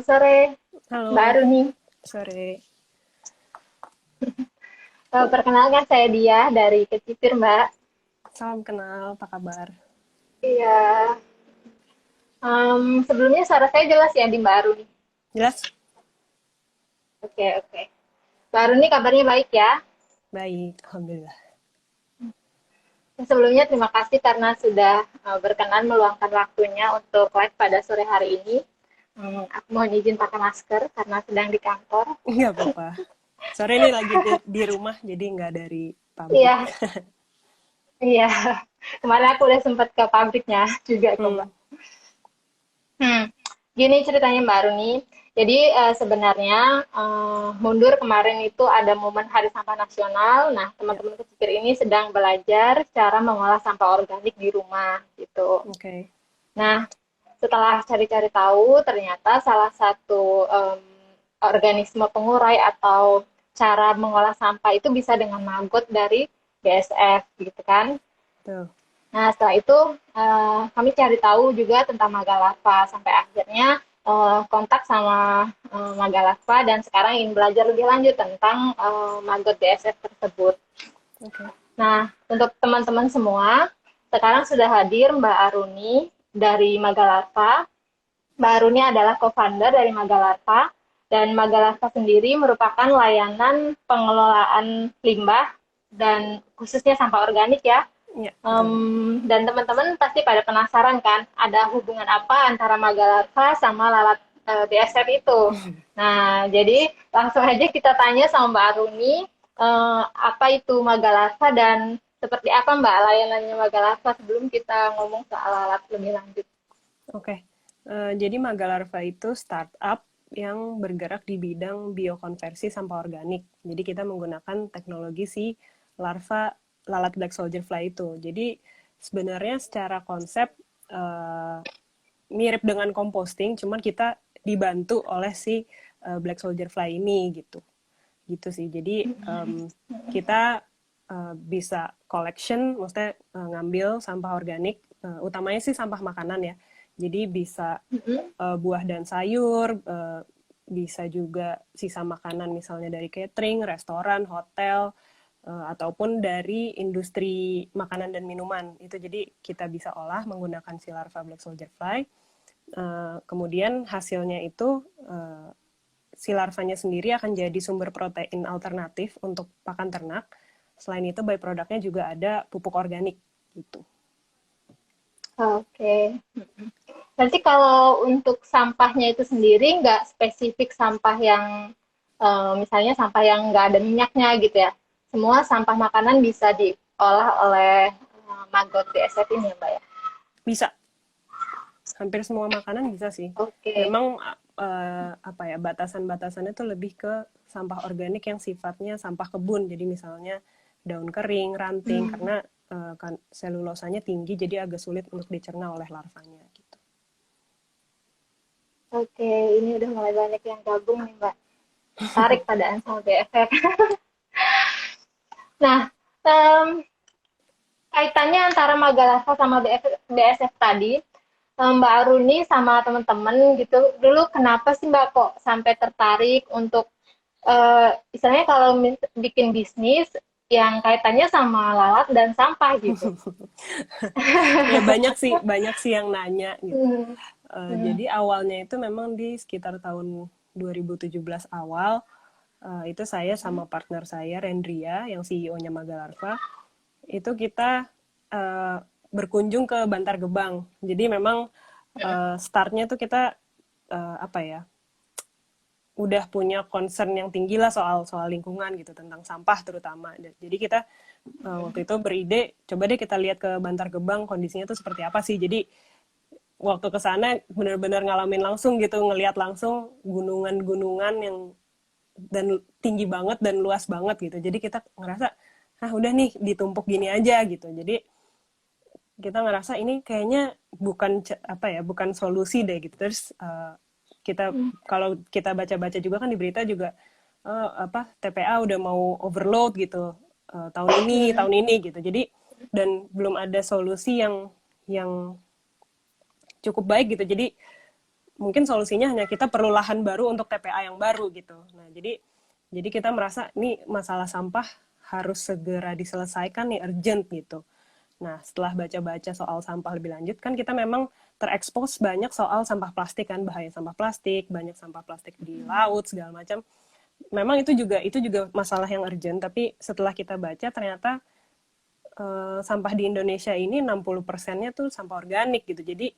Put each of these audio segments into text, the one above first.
Sore, Mbak Halo, Aruni. sore. Perkenalkan saya Dia dari Kecipir, Mbak. Salam kenal, apa kabar? Iya, sebelumnya suara saya jelas ya di Mbak Aruni. Jelas? Oke, oke. Mbak Aruni kabarnya baik ya. Baik, Alhamdulillah. Sebelumnya terima kasih karena sudah berkenan meluangkan waktunya untuk live pada sore hari ini. Aku mohon izin pakai masker karena sedang di kantor. Nggak apa-apa. Sore ini lagi di rumah, jadi nggak dari pabrik. Iya, iya. Kemarin aku udah sempat ke pabriknya juga kok, Hmm, Mbak. Hmm, Gini ceritanya Mbak Runi. Jadi sebenarnya mundur kemarin itu ada momen Hari Sampah Nasional. Nah, ya, teman-teman kecipir ini sedang belajar cara mengolah sampah organik di rumah gitu. oke. Nah, setelah cari-cari tahu, ternyata salah satu organisme pengurai atau cara mengolah sampah itu bisa dengan maggot dari BSF gitu kan. Tuh, Nah, setelah itu kami cari tahu juga tentang Magalapa sampai akhirnya kontak sama Magalapa dan sekarang ingin belajar lebih lanjut tentang maggot BSF tersebut. oke. Nah, untuk teman-teman semua, sekarang sudah hadir Mbak Aruni dari Magalapa. Mbak Aruni adalah co-founder dari Magalapa dan Magalapa sendiri merupakan layanan pengelolaan limbah dan khususnya sampah organik ya. Ya, betul. Dan teman-teman pasti pada penasaran kan, ada hubungan apa antara Magalapa sama lalat BSF itu. Nah, jadi langsung aja kita tanya sama Mbak Aruni, apa itu Magalapa dan seperti apa Mbak layanannya Magalapa sebelum kita ngomong soal lalat lebih lanjut. Oke. Jadi Magalarva itu startup yang bergerak di bidang biokonversi sampah organik. Jadi kita menggunakan teknologi si larva lalat black soldier fly itu. Jadi sebenarnya secara konsep eh, mirip dengan composting, cuman kita dibantu oleh si black soldier fly ini gitu. Gitu sih. Jadi kita bisa collection, maksudnya ngambil sampah organik, utamanya sih sampah makanan ya. Jadi bisa buah dan sayur, bisa juga sisa makanan misalnya dari catering, restoran, hotel, ataupun dari industri makanan dan minuman. Itu jadi kita bisa olah menggunakan si larva black soldier fly. Kemudian hasilnya itu si larvanya sendiri akan jadi sumber protein alternatif untuk pakan ternak. Selain itu, byproductnya juga ada pupuk organik gitu. Oke. Nanti kalau untuk sampahnya itu sendiri nggak spesifik sampah yang misalnya sampah yang nggak ada minyaknya gitu ya. Semua sampah makanan bisa diolah oleh maggot BSF ini ya Mbak ya. Bisa, hampir semua makanan bisa sih. Oke. Memang apa ya, batasan-batasannya tuh lebih ke sampah organik yang sifatnya sampah kebun. Jadi misalnya daun kering, ranting, Hmm, karena kan selulosanya tinggi, jadi agak sulit untuk dicerna oleh larvanya gitu. oke, ini udah mulai banyak yang gabung nih Mbak. Tarik padaan sama BSF. Nah, em, kaitannya antara Magalasa sama BSF tadi, Mbak Aruni sama teman-teman gitu, dulu kenapa sih Mbak kok sampai tertarik untuk istilahnya kalau bikin bisnis yang kaitannya sama lalat dan sampah gitu. Ya banyak sih yang nanya gitu. Hmm, hmm, Jadi awalnya itu memang di sekitar tahun 2017 awal, itu saya sama partner saya Rendria yang CEO-nya Magalarva, itu kita eh, berkunjung ke Bantar Gebang. Jadi memang startnya tuh kita apa ya, udah punya concern yang tinggi lah soal soal lingkungan gitu, tentang sampah terutama. Jadi kita waktu itu beride, coba deh kita lihat ke Bantar Gebang kondisinya tuh seperti apa sih. Jadi waktu ke sana benar-benar ngalamin langsung gitu, ngelihat langsung gunungan-gunungan yang dan tinggi banget dan luas banget gitu. Jadi kita ngerasa, ah udah nih ditumpuk gini aja gitu. Jadi kita ngerasa ini kayaknya bukan apa ya, bukan solusi deh gitu. Terus kita kalau kita baca-baca juga kan di berita juga apa TPA udah mau overload gitu hmm, tahun ini gitu. Jadi dan belum ada solusi yang cukup baik gitu. Jadi mungkin solusinya hanya kita perlu lahan baru untuk TPA yang baru gitu. Nah, jadi kita merasa ini masalah sampah harus segera diselesaikan nih, urgent gitu. Nah, setelah baca-baca soal sampah lebih lanjut, kan kita memang terekspos banyak soal sampah plastik kan, bahaya sampah plastik, banyak sampah plastik di laut, segala macam. Memang itu juga masalah yang urgent, tapi setelah kita baca ternyata sampah di Indonesia ini 60%-nya tuh sampah organik gitu. Jadi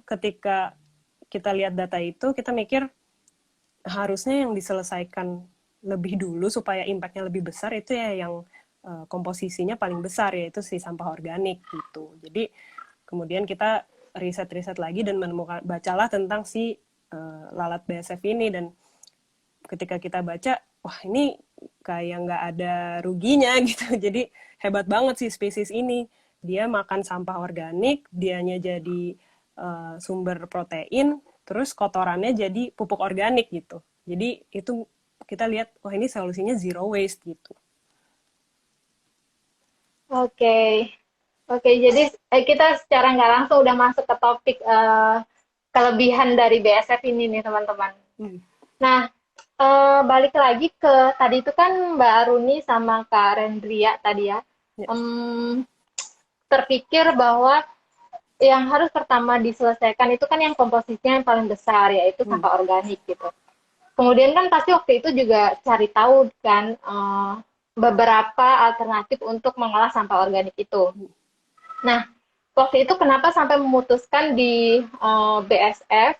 ketika kita lihat data itu, kita mikir harusnya yang diselesaikan lebih dulu supaya impact-nya lebih besar itu ya yang komposisinya paling besar, yaitu si sampah organik gitu. Jadi kemudian kita riset-riset lagi dan menemukan, bacalah tentang si lalat BSF ini, dan ketika kita baca, wah ini kayak nggak ada ruginya gitu. Jadi hebat banget sih spesies ini. Dia makan sampah organik, dianya jadi sumber protein, terus kotorannya jadi pupuk organik gitu. Jadi itu kita lihat, wah ini solusinya zero waste gitu. Oke, oke. Jadi kita secara nggak langsung udah masuk ke topik kelebihan dari BSF ini nih teman-teman. Hmm. Nah, balik lagi ke tadi itu kan Mbak Aruni sama Kak Rendria tadi ya, Ya. terpikir bahwa yang harus pertama diselesaikan itu kan yang komposisinya yang paling besar, yaitu sampah organik gitu. Kemudian kan pasti waktu itu juga cari tahu kan beberapa alternatif untuk mengolah sampah organik itu. Nah, waktu itu kenapa sampai memutuskan di BSF?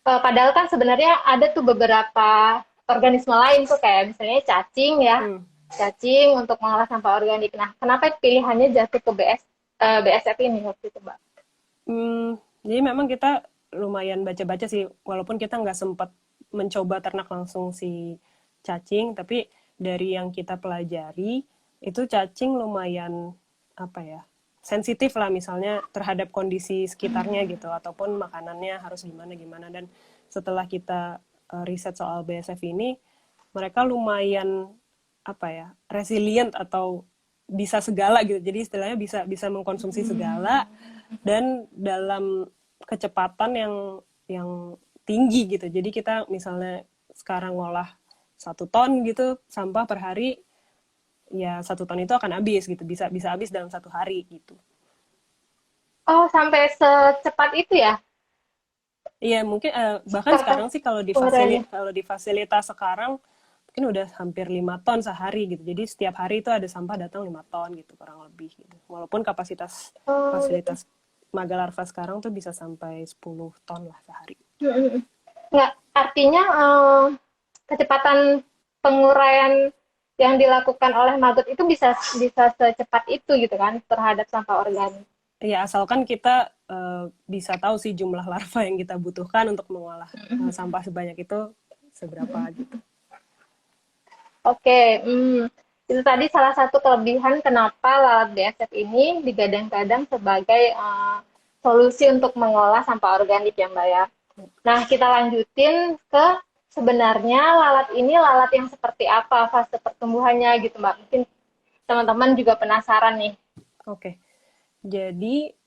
Padahal kan sebenarnya ada tuh beberapa organisme lain tuh kayak misalnya cacing ya, cacing untuk mengolah sampah organik. Nah, kenapa pilihannya jatuh ke BSF ini waktu itu, Mbak? Jadi memang kita lumayan baca-baca sih, walaupun kita nggak sempat mencoba ternak langsung si cacing, tapi dari yang kita pelajari, itu cacing lumayan, apa ya, sensitif lah misalnya terhadap kondisi sekitarnya gitu, ataupun makanannya harus gimana-gimana. Dan setelah kita riset soal BSF ini, mereka lumayan, apa ya, resilient atau bisa segala gitu. Jadi istilahnya bisa mengkonsumsi segala, dan dalam kecepatan yang tinggi gitu. Jadi kita misalnya sekarang ngolah 1 ton gitu sampah per hari, ya 1 ton itu akan habis gitu, bisa habis dalam 1 hari gitu. Oh, sampai secepat itu ya? Iya, mungkin bahkan sekarang sih kalau Penguraiannya. di fasilitas sekarang mungkin udah hampir 5 ton sehari gitu. Jadi setiap hari itu ada sampah datang 5 ton gitu kurang lebih gitu. Walaupun kapasitas Oh, gitu. fasilitas Magalarva sekarang tuh bisa sampai 10 ton lah sehari. Nggak, artinya kecepatan penguraian yang dilakukan oleh maggot itu bisa bisa secepat itu gitu kan terhadap sampah organik. Ya, asalkan kita bisa tahu sih jumlah larva yang kita butuhkan untuk mengolah sampah sebanyak itu seberapa gitu. Oke, itu tadi salah satu kelebihan kenapa lalat BSF ini digadang-gadang sebagai solusi untuk mengolah sampah organik ya Mbak ya. Nah, kita lanjutin ke sebenarnya lalat ini lalat yang seperti apa fase pertumbuhannya gitu Mbak. Mungkin teman-teman juga penasaran nih. Oke, jadi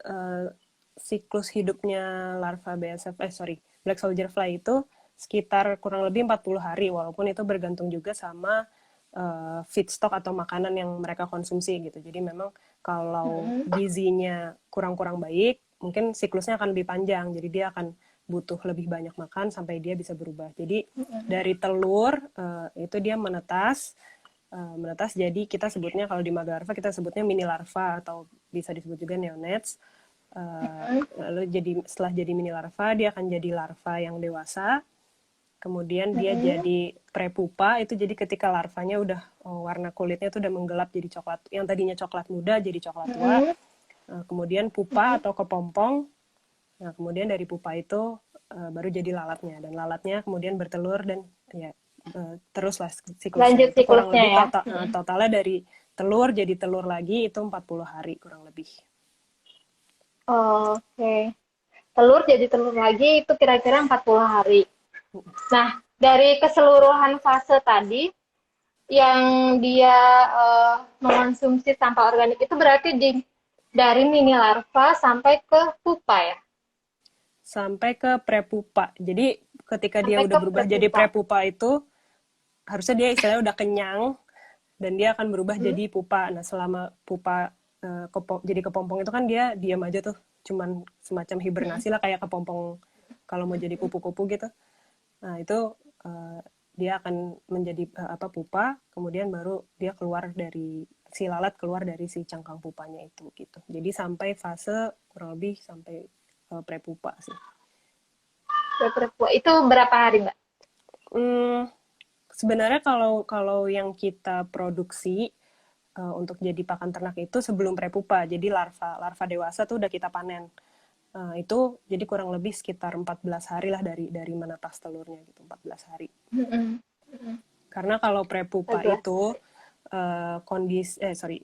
siklus hidupnya larva BSF, Black Soldier Fly itu sekitar kurang lebih 40 hari, walaupun itu bergantung juga sama feedstock atau makanan yang mereka konsumsi gitu. Jadi memang kalau gizinya kurang-kurang baik, mungkin siklusnya akan lebih panjang. Jadi dia akan butuh lebih banyak makan sampai dia bisa berubah. Jadi dari telur itu dia menetas jadi kita sebutnya, kalau di Magalarva kita sebutnya mini larva atau bisa disebut juga neonates. Lalu setelah jadi mini larva dia akan jadi larva yang dewasa. Kemudian dia jadi prepupa, itu jadi ketika larvanya udah warna kulitnya tuh udah menggelap jadi coklat, yang tadinya coklat muda jadi coklat tua. Kemudian pupa atau kepompong. Nah, kemudian dari pupa itu baru jadi lalatnya, dan lalatnya kemudian bertelur dan ya teruslah siklusnya. Lanjut Itu kurang siklusnya lebih ya. totalnya dari telur jadi telur lagi itu 40 hari kurang lebih. Oke. Telur jadi telur lagi itu kira-kira 40 hari. Nah, dari keseluruhan fase tadi yang dia mengonsumsi sampah organik itu berarti dari mini larva sampai ke pupa ya? sampai ke prepupa. Jadi ketika dia Sampai udah ke berubah jadi prepupa itu harusnya dia istilahnya udah kenyang dan dia akan berubah jadi pupa. Nah, selama pupa jadi kepompong itu kan dia diam aja tuh, cuman semacam hibernasi lah kayak kepompong kalau mau jadi kupu-kupu gitu. Nah, itu dia akan menjadi pupa, kemudian baru dia keluar dari si lalat keluar dari si cangkang pupanya itu gitu. Jadi sampai fase kurang lebih sampai prepupa sih. prepupa itu berapa hari, Mbak? Sebenarnya kalau yang kita produksi untuk jadi pakan ternak itu sebelum prepupa, jadi larva dewasa tuh udah kita panen. Itu jadi kurang lebih sekitar 14 hari lah dari menetas telurnya gitu, 14 hari. Karena kalau prepupa itu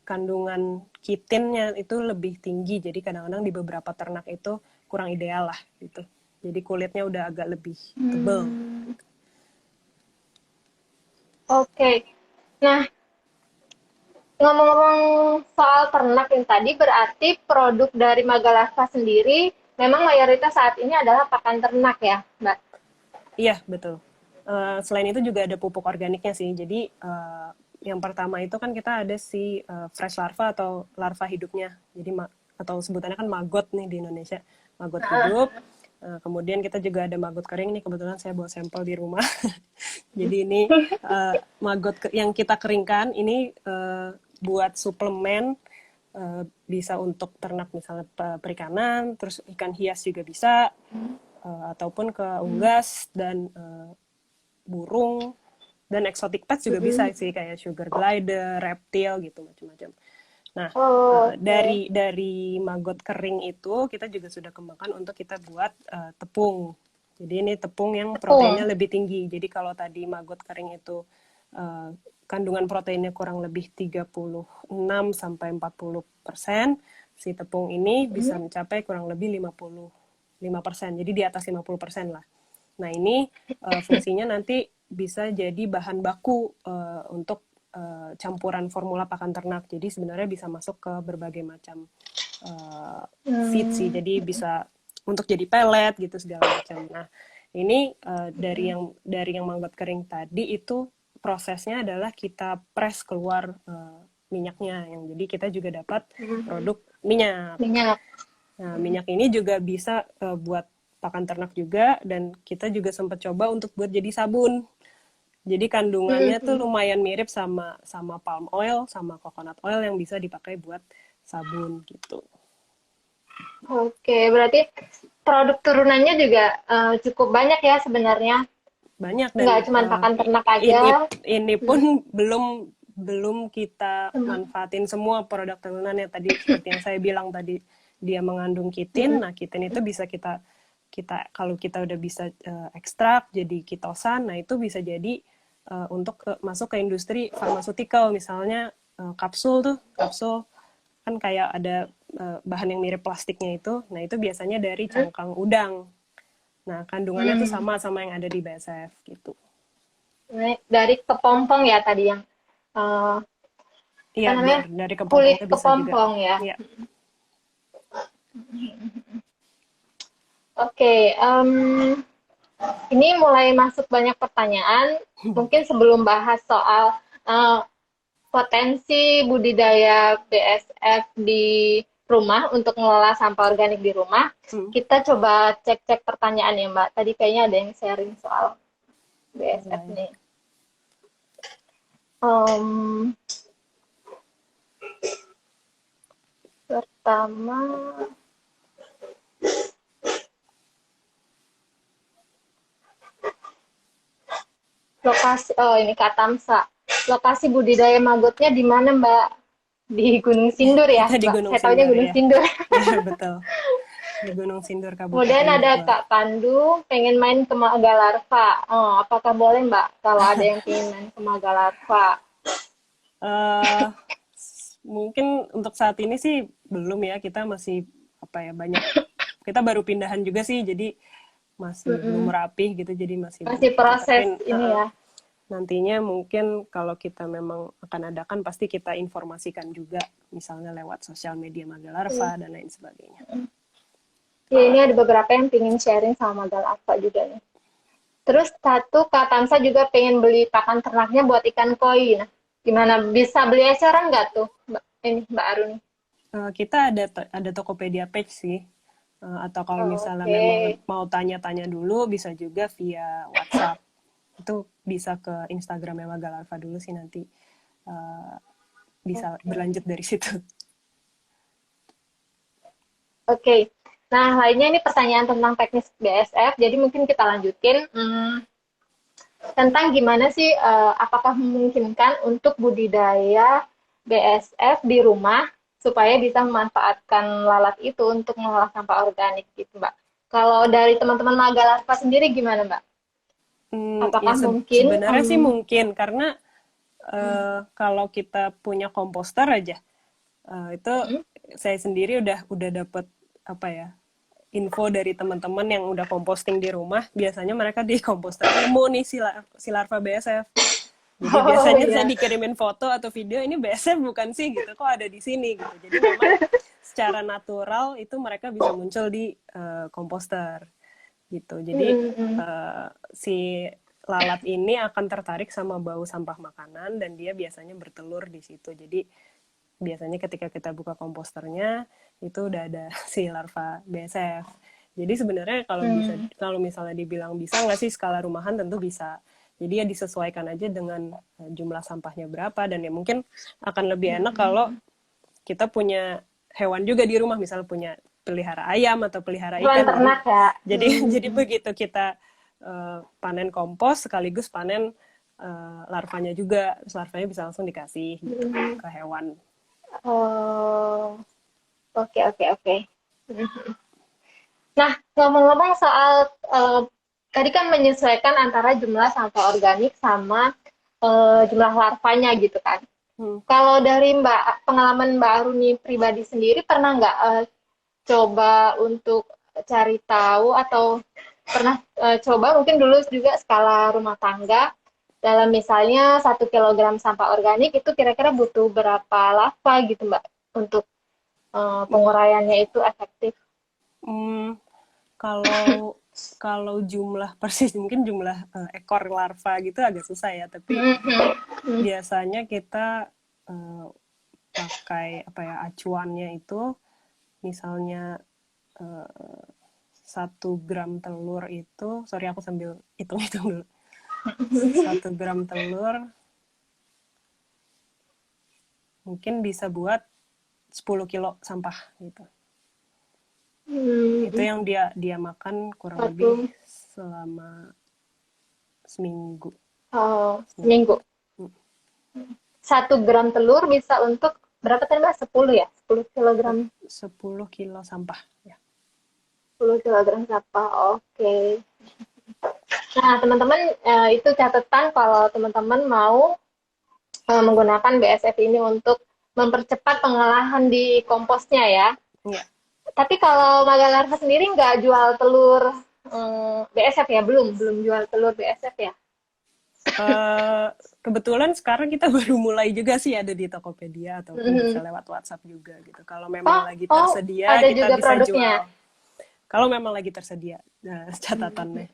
kandungan kitinnya itu lebih tinggi, jadi kadang-kadang di beberapa ternak itu kurang ideal lah gitu. Jadi kulitnya udah agak lebih tebal. Oke. Nah, ngomong-ngomong soal ternak yang tadi, berarti produk dari Magalarva sendiri memang mayoritas saat ini adalah pakan ternak ya, Mbak? Iya, betul. Selain itu juga ada pupuk organiknya sih. Jadi yang pertama itu kan kita ada si fresh larva atau larva hidupnya. Jadi atau sebutannya kan maggot nih di Indonesia, maggot hidup. Kemudian kita juga ada maggot kering nih, kebetulan saya bawa sampel di rumah. Jadi ini maggot yang kita keringkan ini buat suplemen, bisa untuk ternak misalnya perikanan, terus ikan hias juga bisa, ataupun ke unggas dan burung dan exotic pets juga bisa sih kayak sugar glider, reptil gitu macam-macam. Nah, dari maggot kering itu kita juga sudah kembangkan untuk kita buat tepung. Jadi ini tepung yang proteinnya lebih tinggi. Jadi kalau tadi maggot kering itu kandungan proteinnya kurang lebih 36-40%, si tepung ini bisa mencapai kurang lebih 55%. Jadi di atas 50% lah. Nah, ini fungsinya nanti bisa jadi bahan baku untuk campuran formula pakan ternak. Jadi sebenarnya bisa masuk ke berbagai macam feed sih. Jadi bisa untuk jadi pelet gitu segala macam. Nah, ini dari yang maggot kering tadi itu prosesnya adalah kita press keluar minyaknya. Yang jadi kita juga dapat produk minyak. Nah, minyak ini juga bisa buat pakan ternak juga, dan kita juga sempat coba untuk buat jadi sabun. Jadi kandungannya tuh lumayan mirip sama palm oil, sama coconut oil yang bisa dipakai buat sabun gitu. Oke, berarti produk turunannya juga cukup banyak ya sebenarnya. Banyak, dan Nggak cuma pakan ternak aja. ini pun belum kita manfaatin semua produk turunannya. Tadi seperti yang saya bilang tadi, dia mengandung kitin. Nah, kitin itu bisa kita kalau kita udah bisa ekstrak jadi kitosan, nah itu bisa jadi untuk masuk ke industri farmaceutical, misalnya kapsul kan kayak ada bahan yang mirip plastiknya itu. Nah, itu biasanya dari cangkang udang. Nah, kandungannya tuh sama yang ada di BASF gitu. Dari kepompong ya tadi yang Iya, dari kulit kepompongnya bisa kepompong juga. ya. Iya. Oke, ini mulai masuk banyak pertanyaan. Mungkin sebelum bahas soal potensi budidaya BSF di rumah untuk mengelola sampah organik di rumah, kita coba cek-cek pertanyaan ya, Mbak. Tadi kayaknya ada yang sharing soal BSF nih. Pertama, ini Kak Tamsa. Lokasi budidaya maggotnya di mana, Mbak? Di Gunung Sindur ya, Kita di Mbak? Gunung Saya tahunya Gunung ya. Sindur. Iya, betul. Di Gunung Sindur, Kabupaten Kemudian ada Bogor. Kak Pandu, pengen main ke Magalarva. Apakah boleh, Mbak, kalau ada yang pengen main ke Magalarva? Mungkin untuk saat ini sih belum ya. Kita masih banyak. Kita baru pindahan juga sih, jadi masih belum rapih gitu. Jadi masih proses ini ya. Nantinya mungkin kalau kita memang akan adakan, pasti kita informasikan juga, misalnya lewat sosial media Magalarva dan lain sebagainya. Ya, ini ada beberapa yang pengen sharing sama Magal Alfa juga nih. Terus satu Kak Tamsa juga pengen beli pakan ternaknya buat ikan koi. Nah, gimana bisa beli eceran nggak tuh, Mbak Aruni? Kita ada Tokopedia page sih. Atau kalau Oh, misalnya memang oke. mau tanya-tanya dulu, bisa juga via WhatsApp. Itu bisa ke Instagramnya Magalarva dulu sih, nanti uh, bisa Oke. berlanjut dari situ. Oke. Nah, lainnya ini pertanyaan tentang teknis BSF. Jadi mungkin kita lanjutin. Tentang gimana sih, apakah memungkinkan untuk budidaya BSF di rumah supaya bisa memanfaatkan lalat itu untuk mengolah sampah organik gitu, Mbak. Kalau dari teman-teman Magalarva sendiri gimana, Mbak? Ya Apakah mungkin? sebenarnya sih mungkin, karena kalau kita punya komposter aja, itu saya sendiri udah dapet apa ya, info dari teman-teman yang udah composting di rumah. Biasanya mereka di komposter nemu nih si larva BSF. Jadi Oh biasanya saya iya. dikirimin foto atau video, ini BSF bukan sih gitu, kok ada di sini gitu. Jadi memang secara natural itu mereka bisa muncul di komposter gitu. Jadi si lalat ini akan tertarik sama bau sampah makanan dan dia biasanya bertelur di situ. Jadi biasanya ketika kita buka komposternya itu udah ada si larva BSF. Jadi sebenarnya kalau misalnya dibilang bisa nggak sih skala rumahan, tentu bisa. Jadi ya disesuaikan aja dengan jumlah sampahnya berapa, dan ya mungkin akan lebih enak kalau kita punya hewan juga di rumah, misalnya punya pelihara ayam atau pelihara Hewan ikan. Jadi ternak ya. jadi jadi begitu kita panen kompos sekaligus panen larvanya juga, terus larvanya bisa langsung dikasih gitu ke hewan. Oh, oke oke oke. Nah, ngomong-ngomong soal tadi kan menyesuaikan antara jumlah sampah organik sama jumlah larvanya gitu kan. Hmm. Kalau dari pengalaman Mbak Aruni pribadi sendiri, pernah nggak coba untuk cari tahu atau pernah coba mungkin dulu juga skala rumah tangga dalam misalnya 1 kilogram sampah organik itu kira-kira butuh berapa lava gitu Mbak untuk penguraiannya itu efektif? Hmm, kalau kalau jumlah persis, mungkin jumlah ekor larva gitu agak susah ya, tapi biasanya kita uh, pakai apa ya, acuannya itu misalnya uh, 1 gram telur itu, sorry aku sambil hitung-hitung dulu, 1 gram telur mungkin bisa buat 10 kilo sampah gitu. Itu yang dia makan kurang lebih Satu selama seminggu. seminggu. 1 gram telur bisa untuk berapa tadi Mbak? 10 ya? 10 kilogram. 10 kilo sampah ya. 10 kilogram sampah. Oke. Nah, teman-teman, itu catatan kalau teman-teman mau menggunakan BSF ini untuk mempercepat pengolahan di komposnya ya. Ya. Tapi kalau Magalarva sendiri nggak jual telur BSF ya? Belum jual telur BSF ya? Kebetulan sekarang kita baru mulai juga sih ada di Tokopedia, ataupun bisa lewat WhatsApp juga gitu. Kalau memang lagi Oh, tersedia ada kita juga bisa produknya. jual. Kalau memang lagi tersedia, nah, catatannya.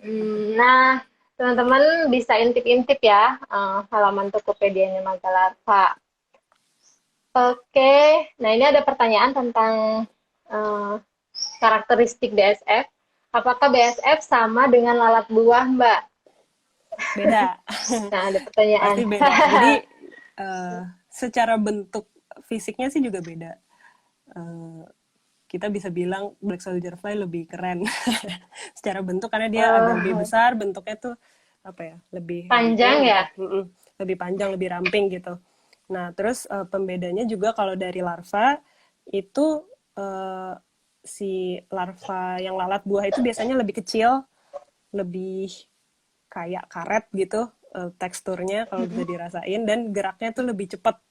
Nah, teman-teman bisa intip-intip ya halaman Tokopedia-nya Magalarva. Oke, nah ini ada pertanyaan tentang eh, karakteristik BSF. Apakah BSF sama dengan lalat buah, Mbak? Beda. Nah, ada pertanyaan. Pasti beda. Jadi secara bentuk fisiknya sih juga beda. Uh, kita bisa bilang black soldier fly lebih keren secara bentuk, karena dia agak lebih besar, bentuknya tuh apa ya, lebih Panjang ramping ya? gitu. Lebih panjang, lebih ramping gitu. Nah, terus pembedanya juga kalau dari larva itu si larva yang lalat buah itu biasanya lebih kecil, lebih kayak karet gitu teksturnya kalau bisa dirasain, dan geraknya tuh lebih cepat.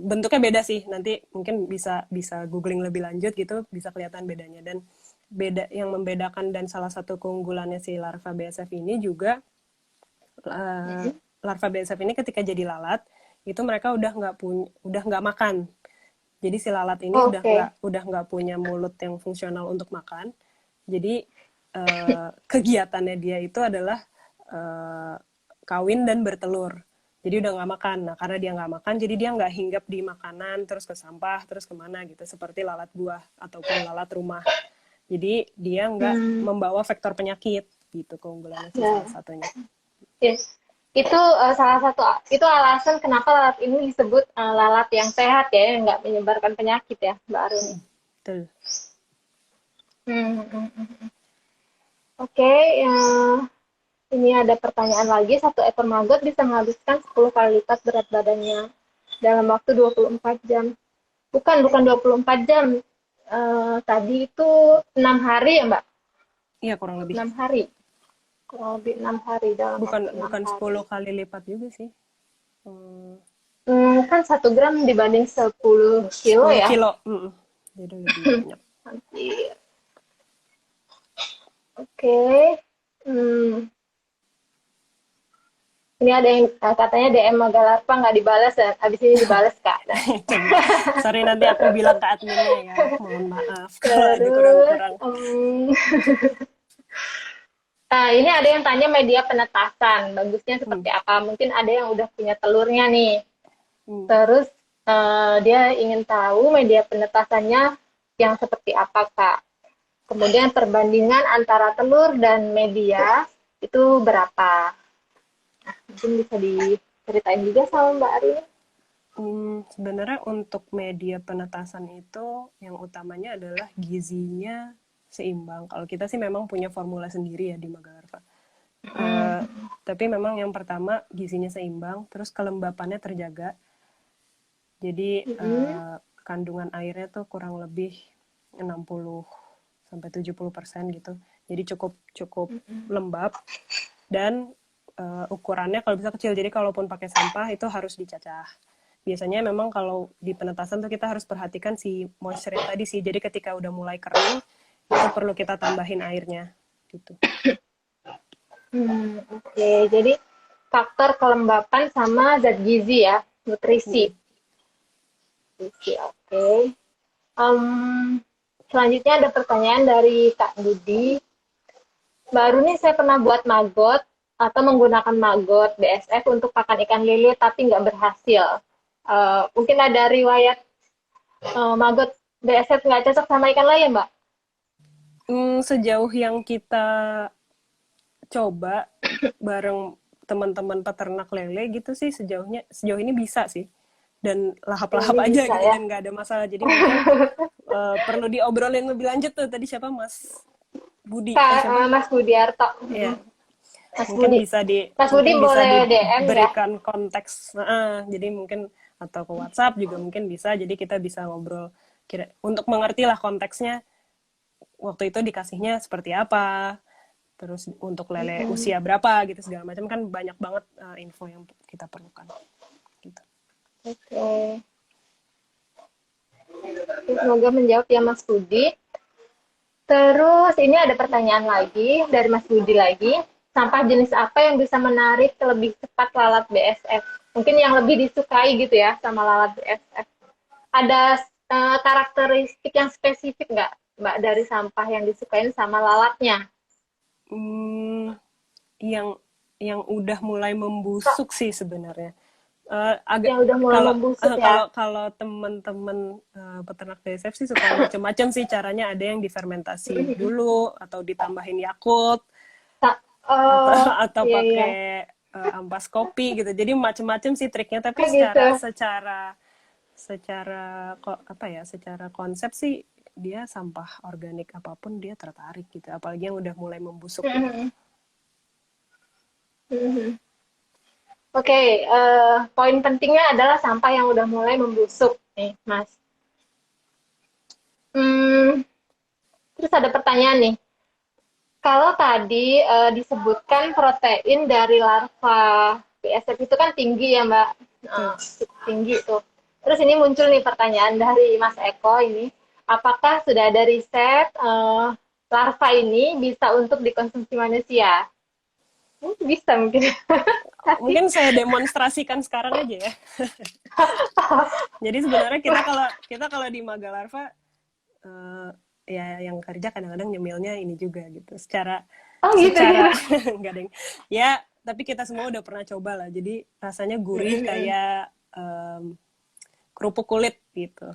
Bentuknya beda sih, nanti mungkin bisa bisa googling lebih lanjut gitu, bisa kelihatan bedanya. Dan beda yang membedakan dan salah satu keunggulannya si larva BSF ini juga, larva BSF ini ketika jadi lalat itu mereka udah nggak makan. Jadi si lalat ini Oke. udah nggak punya mulut yang fungsional untuk makan. Jadi kegiatannya dia itu adalah eh, kawin dan bertelur. Jadi udah nggak makan. Nah karena dia nggak makan, jadi dia nggak hinggap di makanan, terus ke sampah, terus kemana gitu. Seperti lalat buah ataupun lalat rumah. Jadi dia nggak Hmm, membawa vektor penyakit gitu, keunggulannya sih salah ya. satunya. Yes. Itu salah satu itu alasan kenapa lalat ini disebut lalat yang sehat ya, yang nggak menyebarkan penyakit ya, Mbak Aruni. Betul. Hmm, hmm, hmm. Oke, ya. Ini ada pertanyaan lagi, satu ekor maggot bisa menghabiskan 10 kali lipat berat badannya dalam waktu 24 jam. Bukan 24 jam. Tadi itu 6 hari ya, Mbak? Iya kurang lebih. 6 hari. Kurang lebih 6 hari dalam Bukan waktu 6 bukan hari. 10 kali lipat juga sih. Hmm, Kan 1 gram dibanding 10 kilo 10 ya. kilo. Jadi lebih banyak. Hampir. Oke. Hmm, ini ada yang katanya DM Magalarpa nggak dibalas dan habis ini dibalas Kak. Nah, Sorry nanti aku bilang ke adminnya ya. Mohon maaf kalau ada terus kurang-kurang. nah, ini ada yang tanya media penetasan, bagusnya Hmm, seperti apa? Mungkin ada yang udah punya telurnya nih. hmm. Terus dia ingin tahu media penetasannya yang seperti apa, Kak. Kemudian perbandingan antara telur dan media itu berapa? Mungkin bisa diceritain juga sama Mbak Arini. Sebenarnya untuk media penetasan itu yang utamanya adalah gizinya seimbang. Kalau kita sih memang punya formula sendiri ya di Magalarva. Hmm. Tapi memang yang pertama gizinya seimbang, terus kelembapannya terjaga. Jadi Hmm. kandungan airnya tuh kurang lebih 60 sampai 70% gitu. Jadi cukup cukup lembab dan ukurannya kalau bisa kecil. Jadi kalaupun pakai sampah itu harus dicacah. Biasanya memang kalau di penetasan tuh kita harus perhatikan si moisture tadi sih. Jadi ketika udah mulai kering itu perlu kita tambahin airnya gitu. Oke. Jadi faktor kelembapan sama zat gizi ya, nutrisi. Mm-mm. Nutrisi, oke. Em, Selanjutnya ada pertanyaan dari Kak Budi. Baru nih saya pernah buat maggot atau menggunakan maggot BSF untuk pakan ikan lele tapi nggak berhasil. Mungkin ada riwayat maggot BSF nggak cocok sama ikan lain, Mbak? Sejauh yang kita coba bareng teman-teman peternak lele gitu sih sejauh ini bisa sih dan lahap-lahap Ini aja bisa gitu ya. dan nggak ada masalah jadi mungkin perlu diobrolin lebih lanjut tuh tadi siapa Mas Budi Kak, siapa Mas Budiarto. ya Mas mungkin Budi. bisa Mas Budi boleh DM ya. diberikan konteks jadi mungkin atau ke WhatsApp juga mungkin bisa jadi kita bisa ngobrol untuk mengerti lah konteksnya waktu itu dikasihnya seperti apa terus untuk lele usia berapa gitu segala macam kan banyak banget info yang kita perlukan gitu. Oke. Semoga menjawab ya Mas Budi. Terus ini ada pertanyaan lagi dari Mas Budi lagi. Sampah jenis apa yang bisa menarik lebih cepat lalat BSF? Mungkin yang lebih disukai gitu ya sama lalat BSF. Ada karakteristik yang spesifik nggak, Mbak, dari sampah yang disukai sama lalatnya? Hmm, yang udah mulai membusuk sih sebenarnya. Agak Yang udah mulai kalau membusuk ya? kalau kalau teman-teman peternak BSF sih suka macam-macam sih caranya ada yang difermentasi dulu atau ditambahin Yakult atau Oh, atau iya iya. pakai ampas kopi gitu. Jadi macam-macam sih triknya tapi Ah, gitu. secara kok apa ya secara konsep sih dia sampah organik apapun dia tertarik gitu apalagi yang udah mulai membusuk gitu. Oke, poin pentingnya adalah sampah yang udah mulai membusuk nih, Mas. Hmm, Terus ada pertanyaan nih. Kalau tadi disebutkan protein dari larva BSF itu kan tinggi ya, Mbak. Tuh. Tinggi tuh. Terus ini muncul nih pertanyaan dari Mas Eko ini. Apakah sudah ada riset larva ini bisa untuk dikonsumsi manusia? Bisa mungkin. Tapi Mungkin saya demonstrasikan sekarang aja ya. Jadi sebenarnya kita kalau di Magalarva eh, ya yang kerja kadang-kadang nyemilnya ini juga gitu. Secara oh gitu secara gitu. enggak deng. Ya, tapi kita semua udah pernah coba lah. Jadi rasanya gurih kayak kerupuk kulit gitu.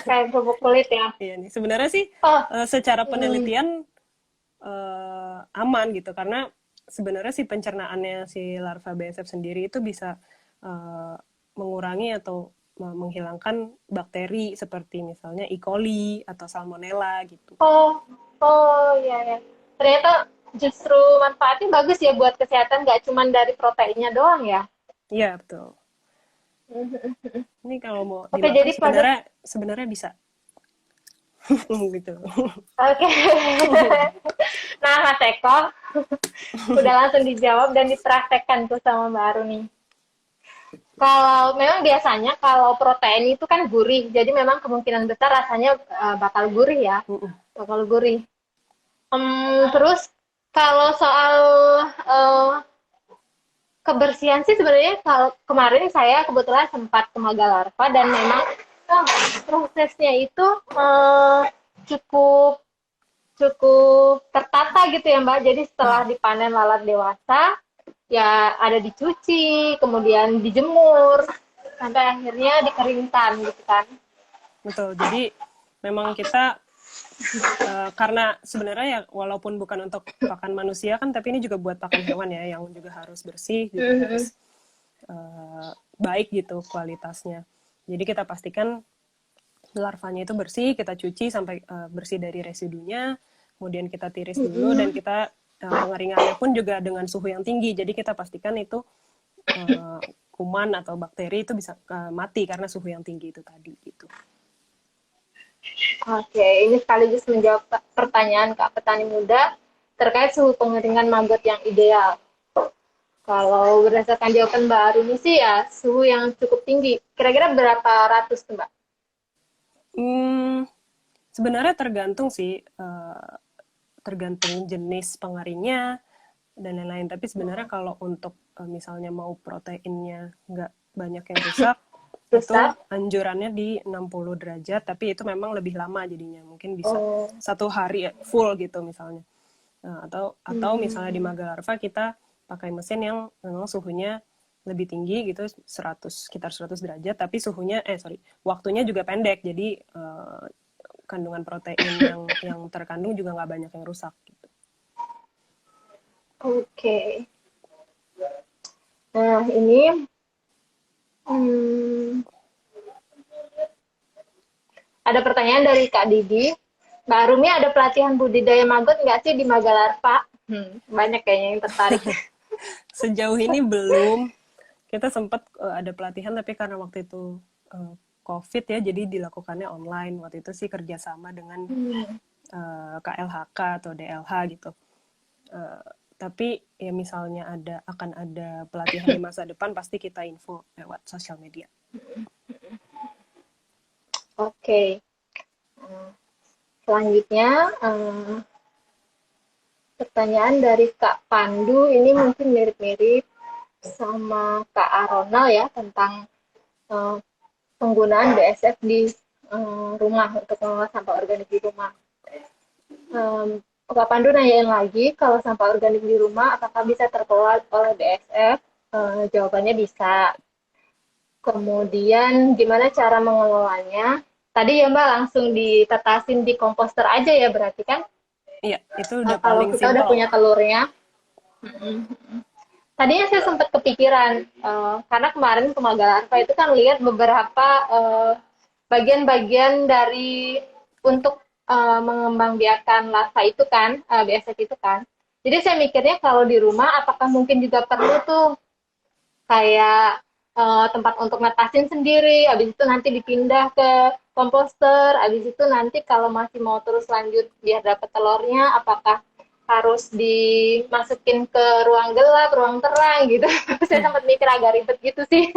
Kayak kerupuk kulit ya. Iya nih. Sebenarnya sih Oh, secara mm, penelitian aman gitu karena sebenarnya si pencernaannya si larva BSF sendiri itu bisa eh, mengurangi atau menghilangkan bakteri seperti misalnya E. coli atau Salmonella gitu. oh, oh ya ya. Ternyata justru manfaatnya bagus ya buat kesehatan, nggak cuma dari proteinnya doang ya. Iya betul. Ini kalau mau Oke, dimakan jadi pada sebenarnya sebenarnya bisa gitu. oke. Nah, Mas Eko udah langsung dijawab dan dipraktekkan tuh sama Mbak Aruni. Kalau memang biasanya kalau protein itu kan gurih, jadi memang kemungkinan besar rasanya bakal gurih ya, bakal gurih. Terus kalau soal eh, kebersihan sih sebenarnya kalau kemarin saya kebetulan sempat ke Magalarva dan memang oh, prosesnya itu cukup cukup tertata gitu ya Mbak. Jadi setelah dipanen lalat dewasa, ya ada dicuci, kemudian dijemur, sampai akhirnya dikeringkan gitu kan. Betul. Jadi memang kita karena sebenarnya ya walaupun bukan untuk pakan manusia kan tapi ini juga buat pakan hewan ya yang juga harus bersih juga harus baik gitu kualitasnya. Jadi kita pastikan larvanya itu bersih, kita cuci sampai bersih dari residunya, kemudian kita tiris dulu dan kita pengeringannya pun juga dengan suhu yang tinggi. Jadi kita pastikan itu kuman atau bakteri itu bisa mati karena suhu yang tinggi itu tadi gitu. Oke, ini sekaligus menjawab pertanyaan Kak Petani Muda terkait suhu pengeringan maggot yang ideal. Kalau berdasarkan jawaban Mbak Aruni sih ya suhu yang cukup tinggi. Kira-kira berapa ratus tuh Mbak? Hmm, sebenarnya tergantung sih, tergantung jenis pengaringnya dan lain-lain. Tapi sebenarnya kalau untuk misalnya mau proteinnya nggak banyak yang rusak, itu Rusak? anjurannya di 60 derajat, tapi itu memang lebih lama jadinya. Mungkin bisa Oh, 1 hari full gitu misalnya. Atau misalnya di Magalarva kita pakai mesin yang memang suhunya lebih tinggi gitu 100 sekitar 100 derajat tapi waktunya juga pendek jadi kandungan protein yang terkandung juga nggak banyak yang rusak gitu. oke. Nah, ini hmm, ada pertanyaan dari Kak Didi. Mbak Arumi ada pelatihan budidaya maggot nggak sih di Magalarva? Banyak kayaknya yang tertarik. Sejauh ini belum. Kita sempat ada pelatihan tapi karena waktu itu COVID ya jadi dilakukannya online. Waktu itu sih kerjasama dengan KLHK atau DLH gitu. Uh, tapi ya misalnya akan ada pelatihan di masa depan pasti kita info lewat sosial media. Oke. Selanjutnya, pertanyaan dari Kak Pandu ini mungkin mirip-mirip sama Kak Aronal ya tentang eh, penggunaan BSF di rumah untuk mengolah sampah organik di rumah. Kak Pandu nanyain lagi kalau sampah organik di rumah apakah bisa terkelola oleh BSF? Jawabannya bisa. Kemudian gimana cara mengelolanya? Tadi ya Mbak langsung ditetasin di komposter aja ya berarti kan? Iya, itu udah Kalau paling kita udah simpel. punya telurnya. Tadinya saya sempat kepikiran karena kemarin ke Magalarva itu kan lihat beberapa bagian-bagian dari untuk mengembangbiakan larva itu kan, BSF itu kan. Jadi saya mikirnya kalau di rumah apakah mungkin juga perlu tuh kayak tempat untuk ngetasin sendiri, habis itu nanti dipindah ke komposter, habis itu nanti kalau masih mau terus lanjut biar dapat telurnya, apakah harus dimasukin ke ruang gelap, ruang terang gitu. Saya sempat mikir agak ribet gitu sih.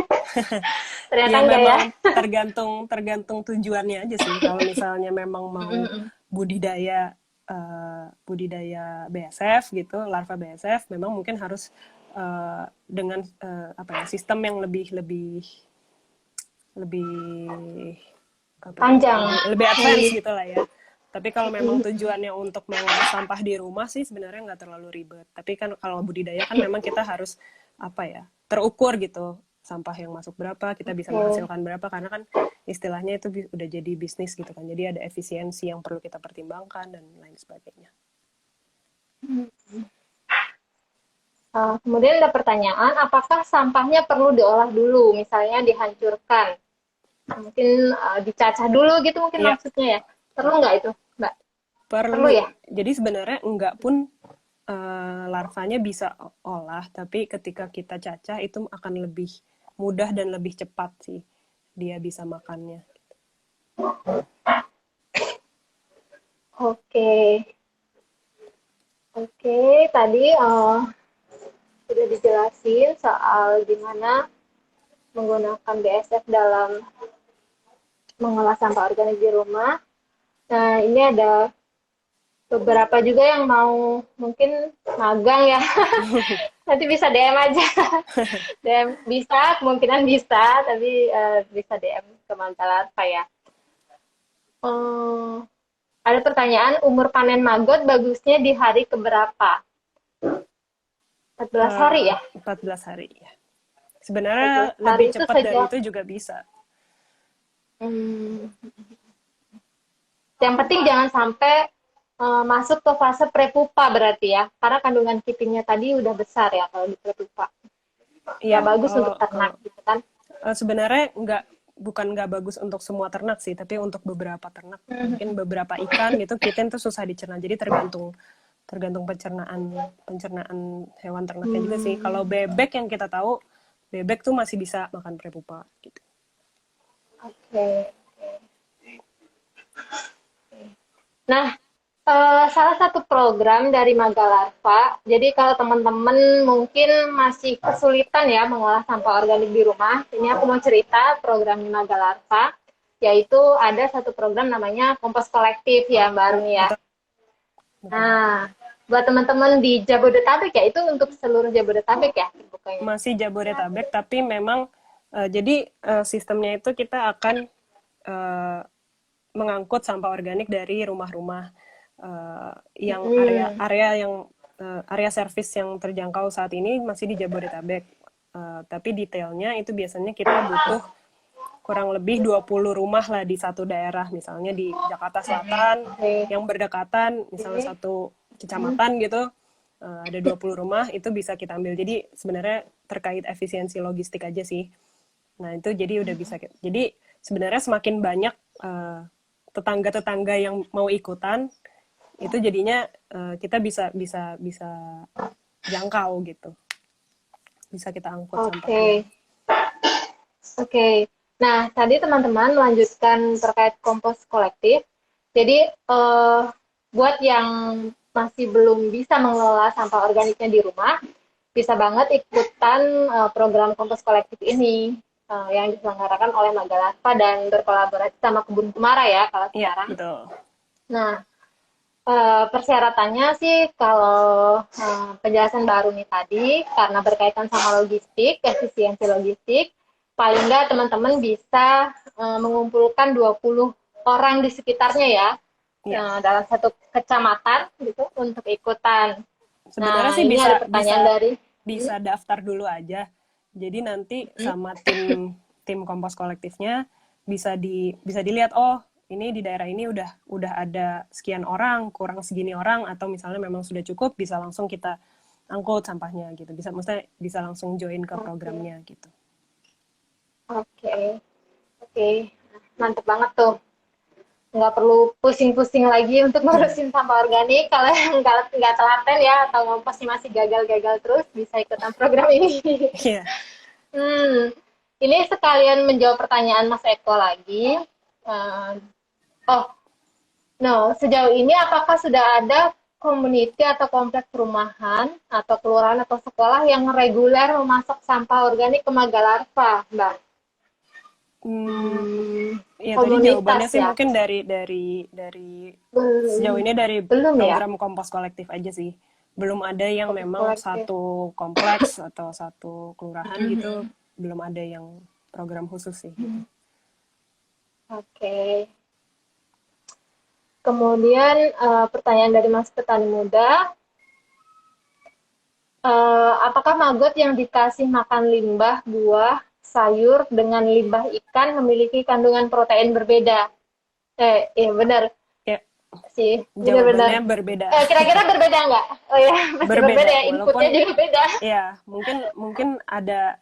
Ternyata Ya enggak ya. memang tergantung tujuannya aja sih. Kalau misalnya memang mau budidaya budidaya BSF gitu, larva BSF, memang mungkin harus dengan sistem yang lebih Panjang. lebih advance gitu lah ya. Tapi kalau memang tujuannya untuk mengolah sampah di rumah sih sebenarnya nggak terlalu ribet. Tapi kan kalau budidaya kan memang kita harus terukur gitu, sampah yang masuk berapa, kita bisa menghasilkan berapa, karena kan istilahnya itu udah jadi bisnis gitu kan. Jadi ada efisiensi yang perlu kita pertimbangkan dan lain sebagainya. Kemudian ada pertanyaan, apakah sampahnya perlu diolah dulu, misalnya dihancurkan? Mungkin dicacah dulu gitu mungkin maksudnya ya. Perlu nggak itu, Mbak? Perlu ya? Jadi sebenarnya enggak pun larvanya bisa olah, tapi ketika kita cacah itu akan lebih mudah dan lebih cepat sih dia bisa makannya. Oke, tadi sudah dijelasin soal gimana menggunakan BSF dalam mengolah sampah organik di rumah. Nah, ini ada beberapa juga yang mau mungkin magang ya. Nanti bisa DM aja. DM bisa, kemungkinan bisa, tapi bisa DM ke Magalarva ya. Ada pertanyaan, umur panen maggot bagusnya di hari keberapa? 14 hari ya? 14 hari ya. Sebenarnya lebih cepat dari itu juga bisa. Yang penting jangan sampai masuk ke fase prepupa berarti ya, karena kandungan keepingnya tadi udah besar ya kalau di prepupa. Iya, bagus untuk ternak gitu kan. Sebenarnya bukan nggak bagus untuk semua ternak sih, tapi untuk beberapa ternak, mungkin beberapa ikan gitu, kitten tuh susah dicerna. Jadi tergantung pencernaan hewan ternaknya juga sih. Kalau bebek yang kita tahu, bebek tuh masih bisa makan prepupa gitu. Oke. Nah, salah satu program dari Magalarva, jadi kalau teman-teman mungkin masih kesulitan ya mengolah sampah organik di rumah, ini aku mau cerita program Magalarva, yaitu ada satu program namanya kompos kolektif ya Mbak Aruni ya. Nah, buat teman-teman di Jabodetabek ya, itu untuk seluruh Jabodetabek ya? Masih Jabodetabek, tapi memang jadi sistemnya itu kita akan mengangkut sampah organik dari rumah-rumah yang area servis yang terjangkau saat ini masih di Jabodetabek. Tapi detailnya itu biasanya kita butuh kurang lebih 20 rumah lah di satu daerah, misalnya di Jakarta Selatan yang berdekatan, misalnya satu kecamatan gitu, ada 20 rumah, itu bisa kita ambil. Jadi sebenarnya terkait efisiensi logistik aja sih. Nah itu jadi udah bisa. Jadi sebenarnya semakin banyak tetangga-tetangga yang mau ikutan, itu jadinya kita bisa jangkau gitu, bisa kita angkut sampahnya. Oke. Nah tadi teman-teman melanjutkan terkait kompos kolektif. Jadi buat yang masih belum bisa mengelola sampah organiknya di rumah, bisa banget ikutan program kompos kolektif ini yang diselenggarakan oleh Magalarva dan berkolaborasi sama Kebun Kumara ya kalau sekarang. Betul. Nah, persyaratannya sih kalau penjelasan Mbak Aruni tadi, karena berkaitan sama logistik, efisiensi logistik, paling nggak teman-teman bisa mengumpulkan 20 orang di sekitarnya ya, dalam satu kecamatan gitu untuk ikutan. Sebenarnya sih bisa daftar dulu aja. Jadi nanti sama tim kompos kolektifnya bisa dilihat, oh ini di daerah ini udah ada sekian orang, kurang segini orang, atau misalnya memang sudah cukup, bisa langsung kita angkut sampahnya gitu. Maksudnya bisa langsung join ke programnya gitu. Oke. Mantep banget tuh. Nggak perlu pusing-pusing lagi untuk ngurusin sampah organik. Kalau yang nggak telaten ya, atau ngomposnya masih gagal-gagal terus, bisa ikutan program ini. Iya. Ini sekalian menjawab pertanyaan Mas Eko lagi. Sejauh ini apakah sudah ada community atau kompleks perumahan atau kelurahan atau sekolah yang reguler memasok sampah organik ke Magalarva, Mbak? Ya tadi jawabannya komunitas sih ya? mungkin dari sejauh Belum, ini dari belum ya? program kompos kolektif aja sih. Belum ada yang Fokus memang kolektif. satu kompleks atau satu kelurahan gitu, belum ada yang program khusus sih gitu. Oke. Kemudian pertanyaan dari Mas Petani Muda, apakah maggot yang dikasih makan limbah buah, sayur dengan limbah ikan memiliki kandungan protein berbeda? Iya benar Ya, sih, benar-benar. jawabannya berbeda. Kira-kira berbeda nggak? Oh ya, pasti berbeda Berbeda ya, inputnya walaupun juga beda. ya mungkin mungkin ada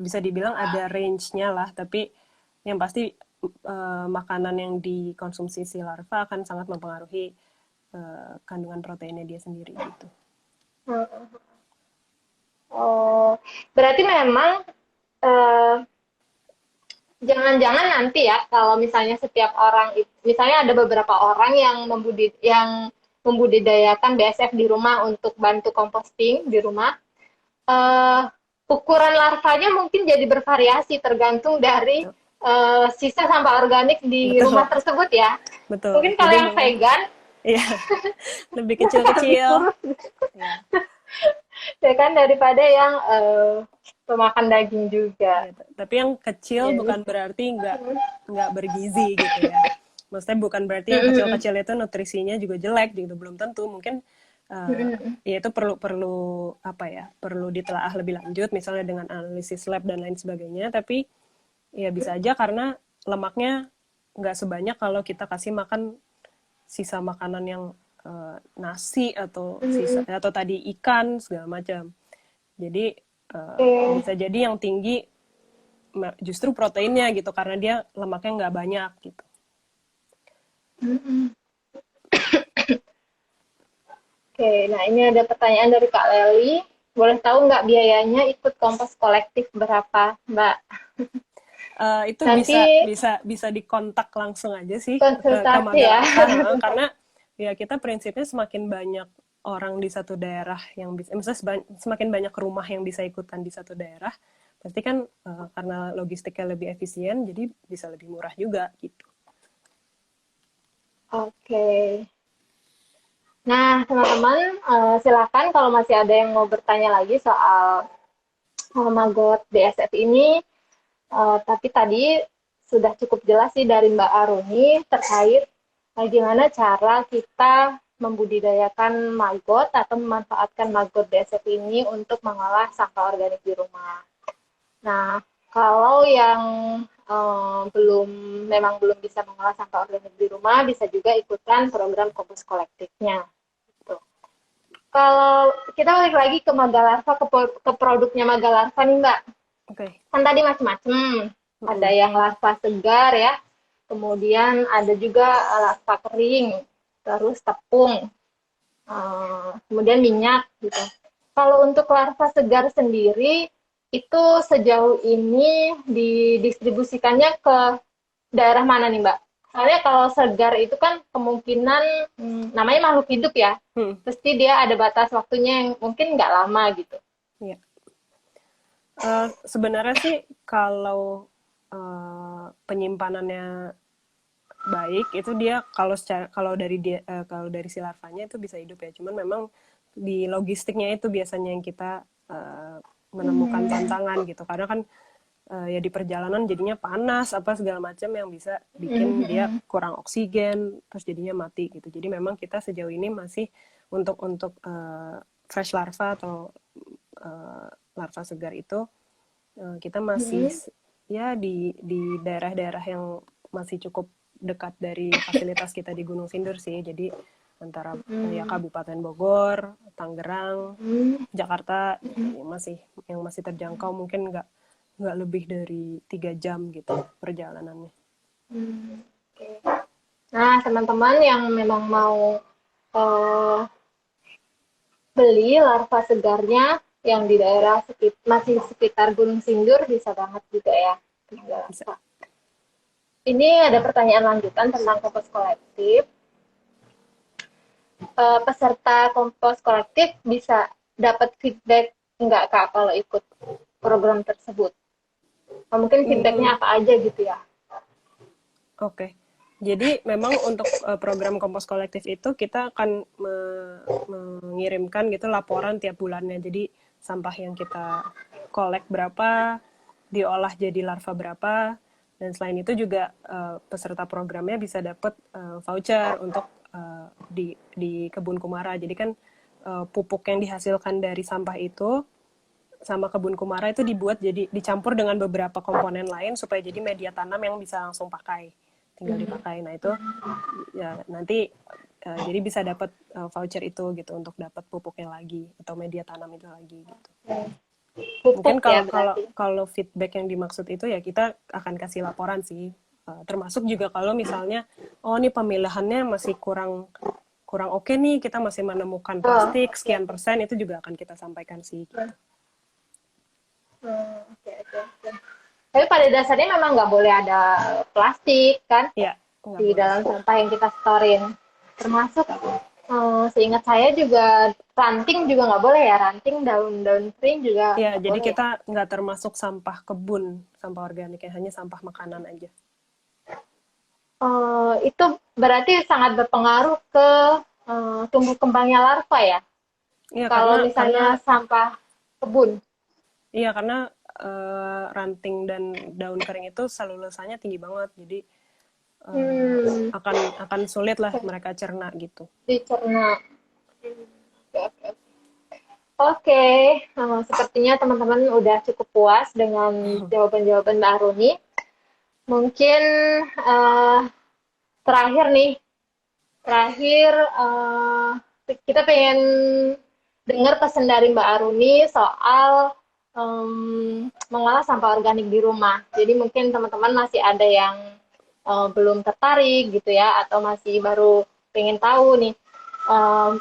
bisa dibilang ada range-nya lah, tapi yang pasti makanan yang dikonsumsi si larva akan sangat mempengaruhi kandungan proteinnya dia sendiri gitu. Oh, berarti memang eh, jangan-jangan nanti ya, kalau misalnya setiap orang, misalnya ada beberapa orang yang membudidayakan BSF di rumah untuk bantu composting di rumah, eh, ukuran larvanya mungkin jadi bervariasi tergantung dari Betul. sisa sampah organik di rumah Betul. tersebut ya. Betul. Mungkin kalau Jadi yang mungkin vegan ya lebih lebih kecil-kecil. kurus Ya, ya kan daripada yang pemakan daging juga. ya. Tapi yang kecil Ya, bukan berarti nggak bergizi gitu ya. Maksudnya bukan berarti yang kecil-kecil itu nutrisinya juga jelek gitu, belum tentu. Mungkin ya itu perlu perlu apa ya? Perlu ditelaah lebih lanjut misalnya dengan analisis lab dan lain sebagainya, tapi ya bisa aja karena lemaknya nggak sebanyak kalau kita kasih makan sisa makanan yang nasi atau sisa atau tadi ikan segala macam. Jadi oke. bisa jadi yang tinggi justru proteinnya gitu karena dia lemaknya nggak banyak gitu. Oke, nah ini ada pertanyaan dari Kak Leli. Boleh tahu nggak biayanya ikut kompos kolektif berapa, Mbak? Itu Nanti bisa bisa bisa dikontak langsung aja sih ke konsultasi ya. Magalarva karena ya kita prinsipnya semakin banyak orang di satu daerah yang bisa, misalnya semakin banyak rumah yang bisa ikutan di satu daerah, pasti kan karena logistiknya lebih efisien, jadi bisa lebih murah juga gitu. Oke. Nah, teman-teman, silakan kalau masih ada yang mau bertanya lagi soal Maggot BSF ini. Tapi tadi sudah cukup jelas sih dari Mbak Aruni terkait bagaimana cara kita membudidayakan maggot atau memanfaatkan maggot BSF ini untuk mengolah sampah organik di rumah. Nah, kalau yang belum memang belum bisa mengolah sampah organik di rumah, bisa juga ikutan program kompos kolektifnya. Gitu. Kalau kita balik lagi ke Magalarva, ke produknya Magalarva nih Mbak, Oke. kan tadi macam-macam. Ada yang larva segar ya, kemudian ada juga larva kering, terus tepung, kemudian minyak gitu. Kalau untuk larva segar sendiri, itu sejauh ini didistribusikannya ke daerah mana nih Mbak? Soalnya kalau segar itu kan kemungkinan namanya makhluk hidup ya, Hmm. pasti dia ada batas waktunya yang mungkin nggak lama gitu. Ya. Sebenarnya sih kalau penyimpanannya baik itu dia kalau dari si larvanya itu bisa hidup ya, cuman memang di logistiknya itu biasanya yang kita menemukan tantangan gitu karena kan ya di perjalanan jadinya panas apa segala macam yang bisa bikin dia kurang oksigen terus jadinya mati gitu. Jadi memang kita sejauh ini masih untuk fresh larva atau larva segar itu kita masih ya di daerah-daerah yang masih cukup dekat dari fasilitas kita di Gunung Sindur sih. Jadi antara ya Kabupaten Bogor, Tangerang, Jakarta yang masih terjangkau mungkin nggak lebih dari 3 jam gitu perjalanannya. Okay. Nah, teman-teman yang memang mau beli larva segarnya yang di daerah masih sekitar Gunung Sindur bisa banget juga ya. Bisa. Ini ada pertanyaan lanjutan tentang kompos kolektif. Peserta kompos kolektif bisa dapat feedback nggak Kak kalau ikut program tersebut? Mungkin feedbacknya apa aja gitu ya? Oke. Jadi memang untuk program kompos kolektif itu kita akan mengirimkan gitu laporan tiap bulannya. Jadi sampah yang kita kolek berapa, diolah jadi larva berapa, dan selain itu juga peserta programnya bisa dapat voucher untuk di kebun kumara. Jadi kan pupuk yang dihasilkan dari sampah itu sama kebun kumara itu dibuat jadi dicampur dengan beberapa komponen lain supaya jadi media tanam yang bisa langsung pakai, tinggal dipakai. Nah itu ya nanti jadi bisa dapat voucher itu gitu untuk dapat pupuknya lagi atau media tanam itu lagi gitu. Mungkin Pupuk ya kalau kalau berarti. kalau feedback yang dimaksud itu ya kita akan kasih laporan sih. Termasuk juga kalau misalnya oh ini pemilihannya masih kurang kurang oke nih, kita masih menemukan Oh, plastik oke. sekian persen, itu juga akan kita sampaikan sih gitu. Oke, oke, oke. Tapi pada dasarnya memang nggak boleh ada plastik kan Iya, nggak di boleh. dalam sampah yang kita storin. Termasuk seingat saya juga ranting juga nggak boleh ya, ranting daun-daun kering juga Ya, nggak jadi boleh ya. kita nggak termasuk sampah kebun, sampah organik ya, hanya sampah makanan aja. Itu berarti sangat berpengaruh ke tumbuh kembangnya larva ya. Iya, Kalau karena misalnya sampah kebun. iya karena ranting dan daun kering itu selulosanya tinggi banget, jadi Hmm, akan sulit lah mereka cerna gitu. dicerna. Oke, oke. Oke, sepertinya teman-teman udah cukup puas dengan jawaban-jawaban Mbak Aruni. Mungkin eh, terakhir nih, terakhir kita pengen dengar pesan dari Mbak Aruni soal mengolah sampah organik di rumah. Jadi mungkin teman-teman masih ada yang belum tertarik gitu ya, atau masih baru pengen tahu nih. Em,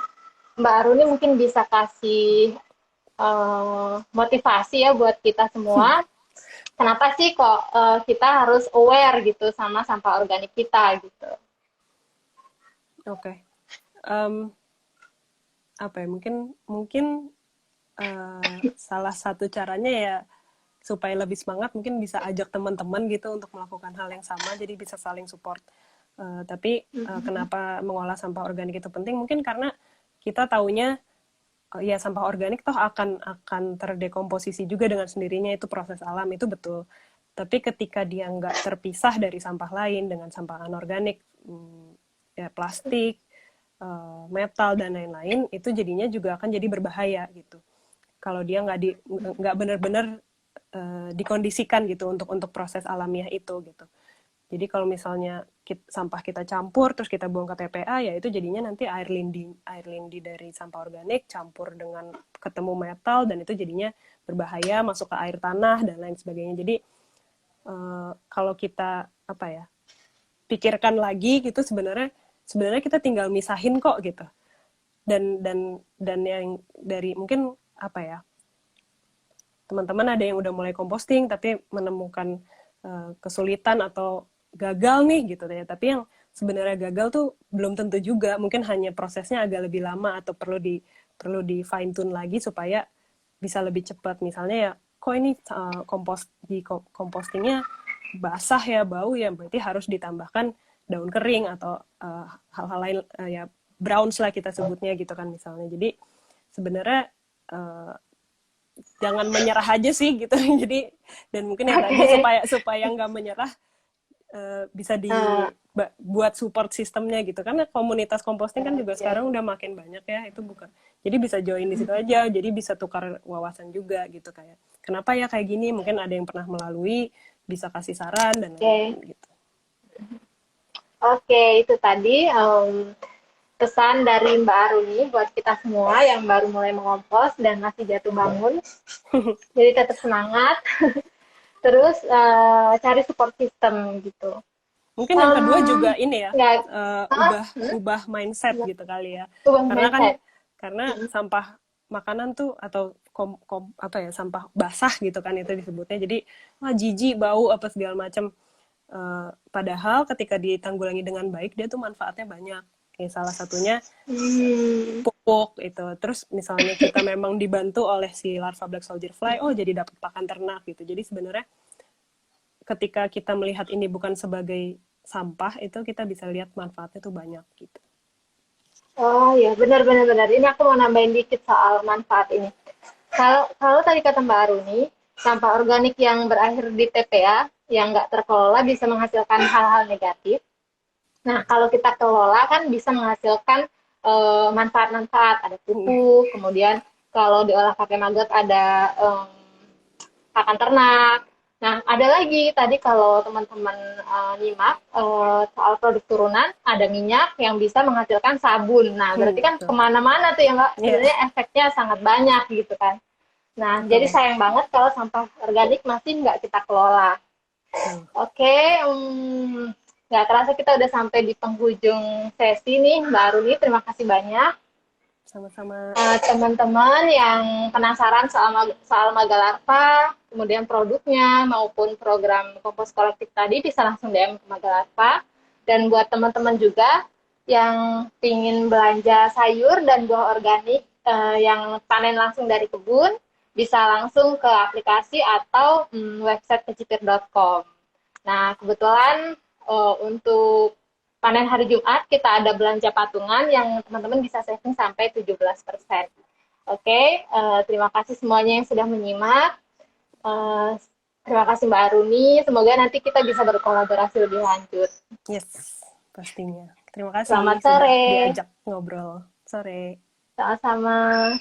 Mbak Aruni mungkin bisa kasih motivasi ya buat kita semua. Kenapa sih kok kita harus aware gitu sama sampah organik kita gitu? Oke. Em, apa ya? Mungkin mungkin salah satu caranya ya supaya lebih semangat mungkin bisa ajak teman-teman gitu untuk melakukan hal yang sama jadi bisa saling support. Tapi kenapa mengolah sampah organik itu penting? Mungkin karena kita taunya ya sampah organik toh akan terdekomposisi juga dengan sendirinya, itu proses alam, itu betul. Tapi ketika dia nggak terpisah dari sampah lain dengan sampah anorganik, ya plastik, metal dan lain-lain, itu jadinya juga akan jadi berbahaya gitu. Kalau dia nggak benar-benar dikondisikan gitu untuk proses alamiah itu gitu. Jadi kalau misalnya sampah kita campur terus kita buang ke TPA ya itu jadinya nanti air lindi dari sampah organik campur dengan ketemu metal dan itu jadinya berbahaya masuk ke air tanah dan lain sebagainya. Jadi kalau kita apa ya pikirkan lagi gitu sebenarnya kita tinggal misahin kok gitu. Dan yang dari mungkin apa ya teman-teman ada yang udah mulai composting tapi menemukan kesulitan atau gagal nih gitu ya. Tapi yang sebenarnya gagal tuh belum tentu juga. Mungkin hanya prosesnya agak lebih lama atau perlu di fine tune lagi supaya bisa lebih cepat. Misalnya ya, kok ini compostingnya basah ya, bau ya, berarti harus ditambahkan daun kering atau hal-hal lain ya browns lah kita sebutnya gitu kan misalnya. Jadi sebenarnya uh, jangan menyerah aja sih gitu. Jadi dan mungkin ya tadi Oke. supaya nggak menyerah bisa dibuat support sistemnya gitu karena komunitas composting kan juga Oke. sekarang udah makin banyak ya itu bukan jadi bisa join di situ aja jadi bisa tukar wawasan juga gitu kayak kenapa ya kayak gini mungkin ada yang pernah melalui bisa kasih saran dan Oke. lain-lain gitu. Oke, itu tadi pesan dari Mbak Aruni buat kita semua yang baru mulai mengompos dan masih jatuh bangun. Jadi tetap semangat, terus cari support system gitu. Mungkin yang kedua Um, juga ini ya nggak, ubah ubah mindset gitu kali ya ubah karena kan mindset. karena sampah makanan tuh atau apa ya sampah basah gitu kan itu disebutnya jadi wah jijik bau apa segala macam. Padahal ketika ditanggulangi dengan baik dia tuh manfaatnya banyak ya, salah satunya Hmm, pupuk itu terus misalnya kita memang dibantu oleh si larva black soldier fly oh jadi dapat pakan ternak gitu jadi sebenarnya ketika kita melihat ini bukan sebagai sampah itu kita bisa lihat manfaatnya tuh banyak gitu. Oh ya, benar-benar benar. Ini aku mau nambahin dikit soal manfaat ini. Kalau kalau tadi kata Mbak Aruni, sampah organik yang berakhir di TPA yang nggak terkelola bisa menghasilkan hal-hal negatif. Nah, kalau kita kelola kan bisa menghasilkan manfaat-manfaat. Ada pupuk, kemudian kalau diolah pakai maggot ada pakan ternak. Nah, ada lagi tadi kalau teman-teman nyimak soal produk turunan, ada minyak yang bisa menghasilkan sabun. Nah, berarti kan Betul. kemana-mana tuh ya Mbak, Iya, sebenarnya efeknya sangat banyak gitu kan. Nah, jadi betul. sayang banget kalau sampah organik masih nggak kita kelola. Betul. Oke, nggak terasa kita udah sampai di penghujung sesi nih, Mbak Aruni. Terima kasih banyak. Sama-sama. Teman-teman yang penasaran soal Magalarva, kemudian produknya maupun program kompos kolektif tadi bisa langsung DM ke Magalarva. Dan buat teman-teman juga yang ingin belanja sayur dan buah organik yang panen langsung dari kebun, bisa langsung ke aplikasi atau website kecipir.com. Nah, kebetulan untuk panen hari Jumat kita ada belanja patungan yang teman-teman bisa saving sampai 17%. Oke, terima kasih semuanya yang sudah menyimak. Eh, Terima kasih Mbak Aruni. Semoga nanti kita bisa berkolaborasi lebih lanjut. Yes, pastinya. Terima kasih Selamat sudah sore. diajak ngobrol sore. Sama-sama.